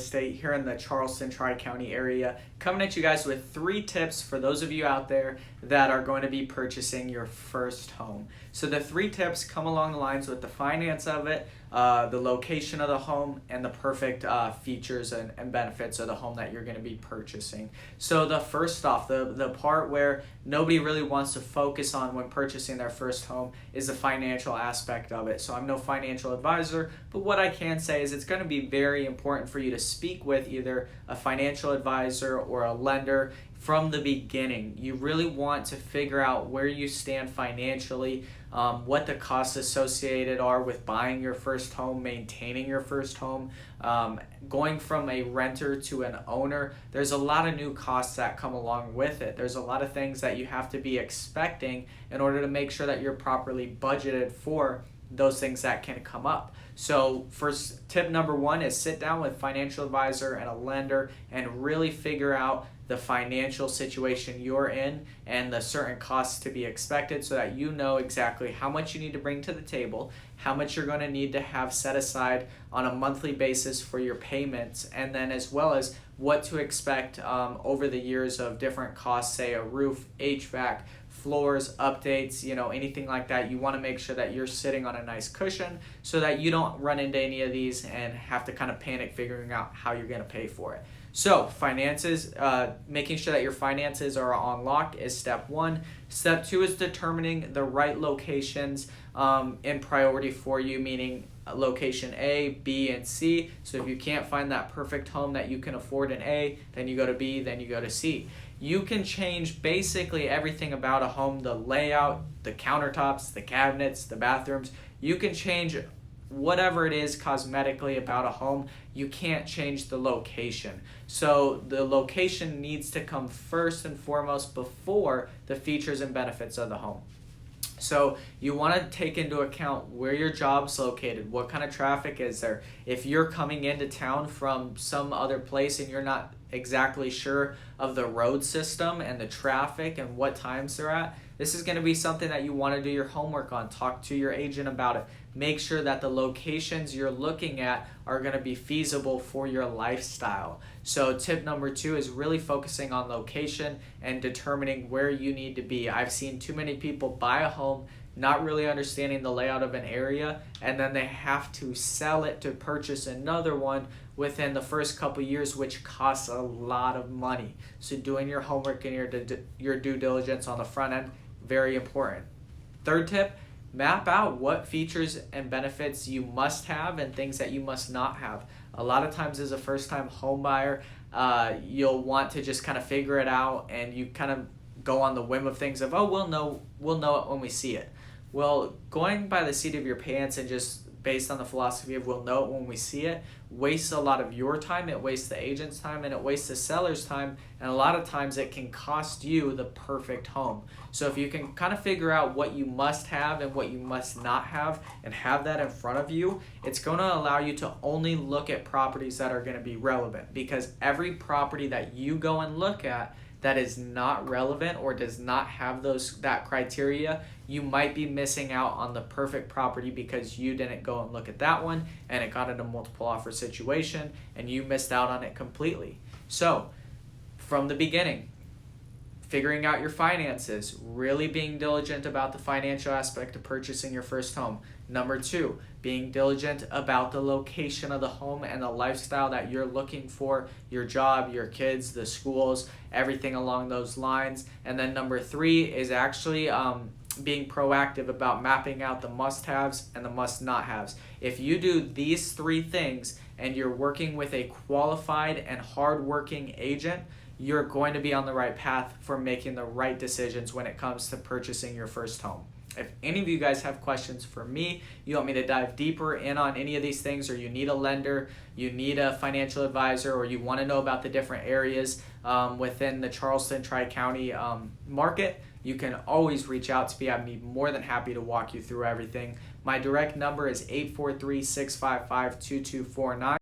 estate here in the Charleston Tri-County area, coming at you guys with 3 tips for those of you out there that are going to be purchasing your first home. So the 3 tips come along the lines with the finance of it, the location of the home, and the perfect features and benefits of the home that you're going to be purchasing. So the first off, the part where nobody really wants to focus on when purchasing their first home is the financial aspect of it. So I'm no financial advisor, but what I can say is it's going to be very important for you to speak with either a financial advisor or a lender from the beginning. You really want to figure out where you stand financially, what the costs associated are with buying your first home, maintaining your first home, going from a renter to an owner. There's a lot of new costs that come along with it. There's a lot of things that you have to be expecting in order to make sure that you're properly budgeted for those things that can come up. So first tip number 1 is sit down with a financial advisor and a lender and really figure out the financial situation you're in and the certain costs to be expected so that you know exactly how much you need to bring to the table, how much you're going to need to have set aside on a monthly basis for your payments, and then as well as what to expect over the years of different costs, say a roof, HVAC, floors, updates, anything like that. You want to make sure that you're sitting on a nice cushion so that you don't run into any of these and have to kind of panic figuring out how you're going to pay for it. So finances, making sure that your finances are on lock is step 1. Step 2 is determining the right locations in priority for you, meaning location A, B, and C. So if you can't find that perfect home that you can afford in A, then you go to B, then you go to C. You can change basically everything about a home, the layout, the countertops, the cabinets, the bathrooms. You can change whatever it is cosmetically about a home. You can't change the location. So the location needs to come first and foremost before the features and benefits of the home. So you want to take into account where your job's located, what kind of traffic is there. If you're coming into town from some other place and you're not exactly sure of the road system and the traffic and what times they're at, this is going to be something that you want to do your homework on. Talk to your agent about it. Make sure that the locations you're looking at are going to be feasible for your lifestyle. So tip number 2 is really focusing on location and determining where you need to be. I've seen too many people buy a home not really understanding the layout of an area, and then they have to sell it to purchase another one within the first couple years, which costs a lot of money. So doing your homework and your due diligence on the front end, very important. Third tip, map out what features and benefits you must have and things that you must not have. A lot of times as a first-time home buyer, you'll want to just kind of figure it out, and you kind of go on the whim of things of, we'll know it when we see it. Well, going by the seat of your pants and just based on the philosophy of we'll know it when we see it wastes a lot of your time, it wastes the agent's time, and it wastes the seller's time, and a lot of times it can cost you the perfect home. So if you can kind of figure out what you must have and what you must not have and have that in front of you, it's going to allow you to only look at properties that are going to be relevant, because every property that you go and look at that is not relevant or does not have that criteria, you might be missing out on the perfect property because you didn't go and look at that one and it got in a multiple offer situation and you missed out on it completely. So from the beginning, figuring out your finances, really being diligent about the financial aspect of purchasing your first home. Number 2, being diligent about the location of the home and the lifestyle that you're looking for, your job, your kids, the schools, everything along those lines. And then number 3 is actually being proactive about mapping out the must-haves and the must-not-haves. If you do these 3 things and you're working with a qualified and hard-working agent, you're going to be on the right path for making the right decisions when it comes to purchasing your first home. If any of you guys have questions for me, you want me to dive deeper in on any of these things, or you need a lender, you need a financial advisor, or you want to know about the different areas within the Charleston Tri-County market, you can always reach out to me. I'd be more than happy to walk you through everything. My direct number is 843-655-2249.